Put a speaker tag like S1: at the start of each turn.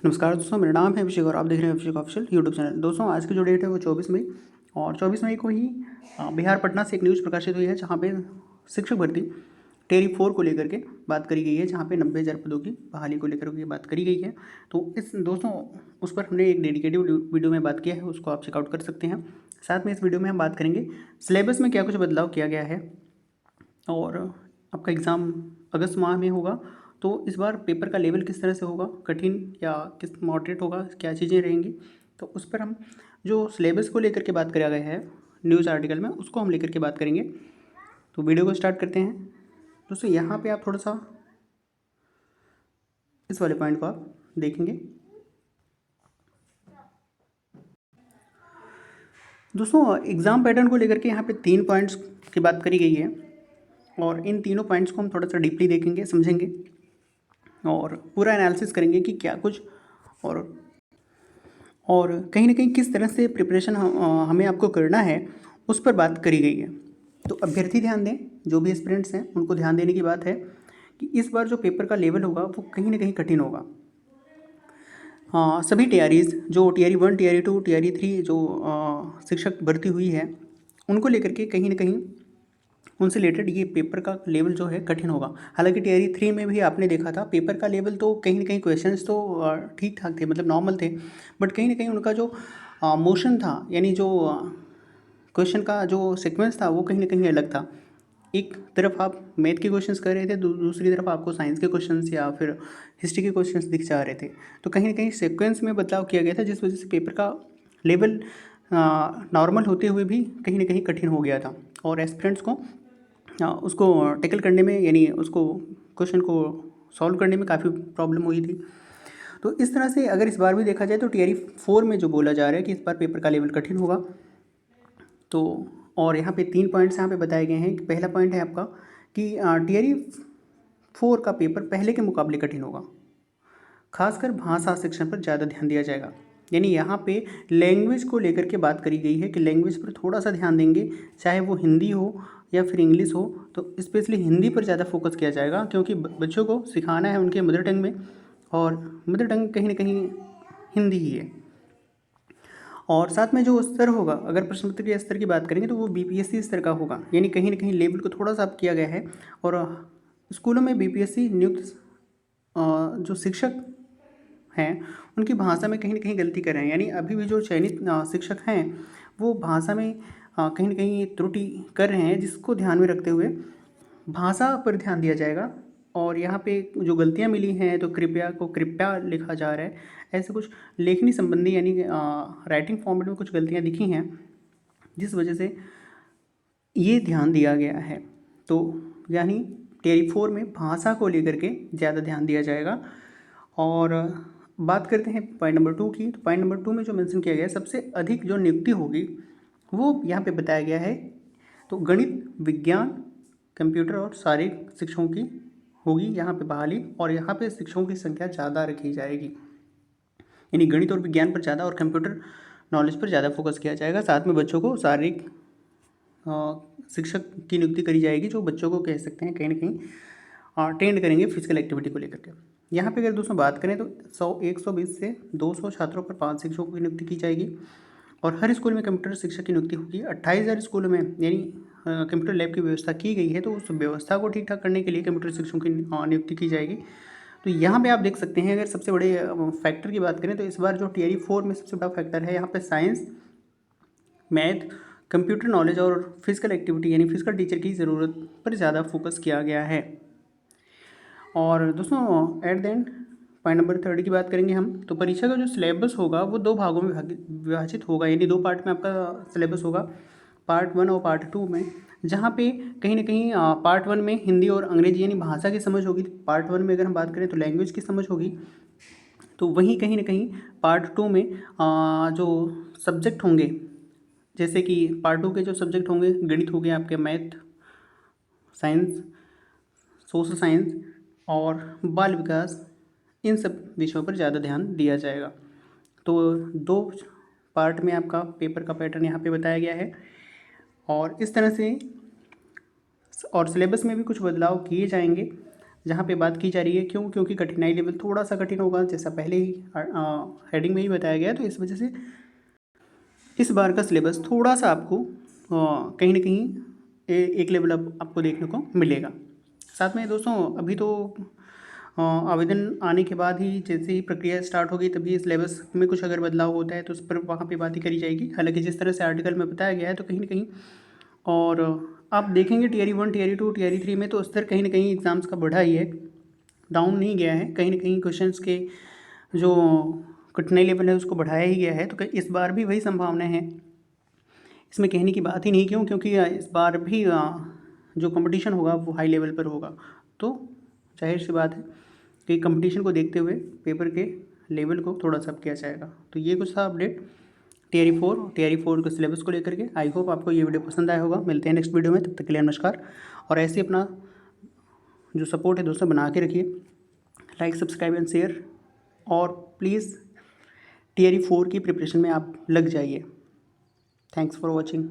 S1: नमस्कार दोस्तों, मेरा नाम है अभिषेक और आप देख रहे हैं अभिषेक ऑफिशियल यूट्यूब चैनल। दोस्तों, आज की जो डेट है वो 24 मई और 24 मई को ही बिहार पटना से एक न्यूज़ प्रकाशित हुई है जहां पे शिक्षक भर्ती टेरी 4 को लेकर के बात करी गई है, जहां पे 90,000 पदों की बहाली को लेकर के बात करी गई है। तो इस दोस्तों उस पर हमने एक डेडिकेटेड वीडियो में बात किया है, उसको आप चेकआउट कर सकते हैं। साथ में इस वीडियो में हम बात करेंगे सिलेबस में क्या कुछ बदलाव किया गया है और आपका एग्ज़ाम अगस्त माह में होगा। तो इस बार पेपर का लेवल किस तरह से होगा, कठिन या किस मॉडरेट होगा, क्या चीज़ें रहेंगी, तो उस पर हम जो सिलेबस को लेकर के बात करा गया है न्यूज़ आर्टिकल में, उसको हम लेकर के बात करेंगे। तो वीडियो को स्टार्ट करते हैं। दोस्तों, यहाँ पे आप थोड़ा सा इस वाले पॉइंट को आप देखेंगे। दोस्तों, एग्ज़ाम पैटर्न को लेकर के यहाँ पे 3 पॉइंट्स की बात करी गई है और इन तीनों पॉइंट्स को हम थोड़ा सा डीपली देखेंगे, समझेंगे और पूरा एनालिसिस करेंगे कि क्या कुछ और कहीं ना कहीं किस तरह से प्रिपरेशन हमें आपको करना है, उस पर बात करी गई है। तो अभ्यर्थी ध्यान दें, जो भी एस्पिरेंट्स हैं उनको ध्यान देने की बात है कि इस बार जो पेपर का लेवल होगा वो कहीं ना कहीं कठिन होगा। सभी टीआरईज जो टीआरई 1, टीआरई 2, टीआरई 3 जो शिक्षक भर्ती हुई है उनको लेकर के कहीं ना कहीं उनसे रिलेटेड ये पेपर का लेवल जो है कठिन होगा। हालांकि टीआरई 3 में भी आपने देखा था पेपर का लेवल तो कहीं ना कहीं क्वेश्चंस तो ठीक ठाक थे, मतलब नॉर्मल थे, बट कहीं ना कहीं उनका जो मोशन था, यानी जो क्वेश्चन का जो सीक्वेंस था वो कहीं ना कहीं अलग था। एक तरफ आप मैथ के क्वेश्चंस कर रहे थे, दूसरी तरफ आपको साइंस के क्वेश्चंस या फिर हिस्ट्री के क्वेश्चंस दिख जा रहे थे। तो कहीं ना कहीं सीक्वेंस में बदलाव किया गया था, जिस वजह से पेपर का लेवल नॉर्मल होते हुए भी कहीं ना कहीं कठिन हो गया था और एस्पिरेंट्स को उसको टैकल करने में, यानी उसको क्वेश्चन को सॉल्व करने में काफ़ी प्रॉब्लम हुई थी। तो इस तरह से अगर इस बार भी देखा जाए तो टीआरई 4 में जो बोला जा रहा है कि इस बार पेपर का लेवल कठिन होगा। तो और यहाँ पे 3 पॉइंट्स यहाँ पे बताए गए हैं कि पहला पॉइंट है आपका कि टीआरई 4 का पेपर पहले के मुकाबले कठिन होगा, खासकर भाषा शिक्षण पर ज़्यादा ध्यान दिया जाएगा। यानी यहाँ पे लैंग्वेज को लेकर के बात करी गई है कि लैंग्वेज पर थोड़ा सा ध्यान देंगे, चाहे वो हिंदी हो या फिर इंग्लिश हो, तो स्पेशली हिंदी पर ज़्यादा फोकस किया जाएगा क्योंकि बच्चों को सिखाना है उनके मदर टंग में और मदर टंग कहीं ना कहीं हिंदी ही है। और साथ में जो स्तर होगा, अगर प्रश्न पत्र के स्तर की बात करेंगे तो वो बीपीएससी स्तर का होगा, यानी कहीं ना कहीं लेवल को थोड़ा सा अप किया गया है। और स्कूलों में बीपीएससी नियुक्त जो शिक्षक हैं उनकी भाषा में कहीं ना कहीं गलती कर रहे हैं, यानी अभी भी जो चयनित शिक्षक हैं वो भाषा में कहीं ना कहीं त्रुटि कर रहे हैं, जिसको ध्यान में रखते हुए भाषा पर ध्यान दिया जाएगा। और यहाँ पे जो गलतियाँ मिली हैं तो कृपया को कृपया लिखा जा रहा है, ऐसे कुछ लेखनी संबंधी यानी राइटिंग फॉर्मेट में कुछ गलतियाँ दिखी हैं, जिस वजह से ये ध्यान दिया गया है। तो यानी टेरी 4 में भाषा को लेकर के ज़्यादा ध्यान दिया जाएगा। और बात करते हैं पॉइंट नंबर 2 की। तो पॉइंट नंबर 2 में जो मेंशन किया गया है, सबसे अधिक जो नियुक्ति होगी वो यहाँ पे बताया गया है, तो गणित, विज्ञान, कंप्यूटर और शारीरिक शिक्षकों की होगी यहाँ पे बहाली, और यहाँ पे शिक्षकों की संख्या ज़्यादा रखी जाएगी, यानी गणित और विज्ञान पर ज़्यादा और कंप्यूटर नॉलेज पर ज़्यादा फोकस किया जाएगा। साथ में बच्चों को शारीरिक शिक्षक की नियुक्ति करी जाएगी, जो बच्चों को कह सकते हैं कहीं ना कहीं ट्रेंड करेंगे फिजिकल एक्टिविटी को लेकर के। यहाँ पे अगर दोस्तों बात करें तो 120 से 200 छात्रों पर 5 शिक्षकों की नियुक्ति की जाएगी और हर स्कूल में कंप्यूटर शिक्षक की नियुक्ति होगी। 28,000 स्कूलों में यानी कंप्यूटर लैब की व्यवस्था की गई है, तो उस व्यवस्था को ठीक ठाक करने के लिए कंप्यूटर शिक्षकों की नियुक्ति की जाएगी। तो यहाँ पे आप देख सकते हैं, अगर सबसे बड़े फैक्टर की बात करें तो इस बार जो टीआरई 4 में सबसे बड़ा फैक्टर है, यहाँ पे साइंस, मैथ, कंप्यूटर नॉलेज और फिजिकल एक्टिविटी यानी फिजिकल टीचर की ज़रूरत पर ज़्यादा फोकस किया गया है। और दोस्तों at the end point number 3 की बात करेंगे हम, तो परीक्षा का जो सिलेबस होगा वो 2 भागों में विभाजित होगा, यानी 2 पार्ट में आपका सिलेबस होगा, पार्ट 1 और पार्ट 2 में। जहाँ पे कहीं ना कहीं पार्ट 1 में हिंदी और अंग्रेजी यानी भाषा की समझ होगी, पार्ट 1 में अगर हम बात करें तो लैंग्वेज की समझ होगी, तो वहीं कहीं ना कहीं पार्ट 2 में जो सब्जेक्ट होंगे, जैसे कि पार्ट 2 के जो सब्जेक्ट होंगे, गणित हो गया आपके, मैथ, साइंस, सोशल साइंस और बाल विकास, इन सब विषयों पर ज़्यादा ध्यान दिया जाएगा। तो 2 पार्ट में आपका पेपर का पैटर्न यहाँ पे बताया गया है और इस तरह से, और सिलेबस में भी कुछ बदलाव किए जाएंगे। जहाँ पे बात की जा रही है क्यों, क्योंकि कठिनाई लेवल थोड़ा सा कठिन होगा, जैसा पहले ही हेडिंग में ही बताया गया है। तो इस वजह से इस बार का सिलेबस थोड़ा सा आपको कहीं ना कहीं एक लेवल अप आपको देखने को मिलेगा। साथ में दोस्तों अभी तो आवेदन आने के बाद ही जैसे ही प्रक्रिया स्टार्ट होगी तभी सिलेबस में कुछ अगर बदलाव होता है तो उस पर वहाँ पे बात ही करी जाएगी। हालांकि जिस तरह से आर्टिकल में बताया गया है तो कहीं ना कहीं और आप देखेंगे टियर 1 टियर 2 टियर 3 में तो स्तर कहीं ना कहीं एग्ज़ाम्स का बढ़ा ही है, डाउन नहीं गया है। कहीं ना कहीं क्वेश्चंस के जो कठिनाई लेवल है उसको बढ़ाया ही गया है। तो इस बार भी वही संभावना है, इसमें कहने की बात ही नहीं। क्यों, क्योंकि इस बार भी जो कंपटीशन होगा वो हाई लेवल पर होगा। तो जाहिर सी बात है कि कंपटीशन को देखते हुए पेपर के लेवल को थोड़ा सा किया जाएगा। तो ये कुछ था अपडेट टीआरई 4 के सिलेबस को लेकर के। आई होप आपको ये वीडियो पसंद आया होगा। मिलते हैं नेक्स्ट वीडियो में, तब तक के लिए नमस्कार। और ऐसे अपना जो सपोर्ट है दोस्तों बना के रखिए, लाइक सब्सक्राइब एंड शेयर, और प्लीज़ टीआरई 4 की प्रिपरेशन में आप लग जाइए। Thanks for watching.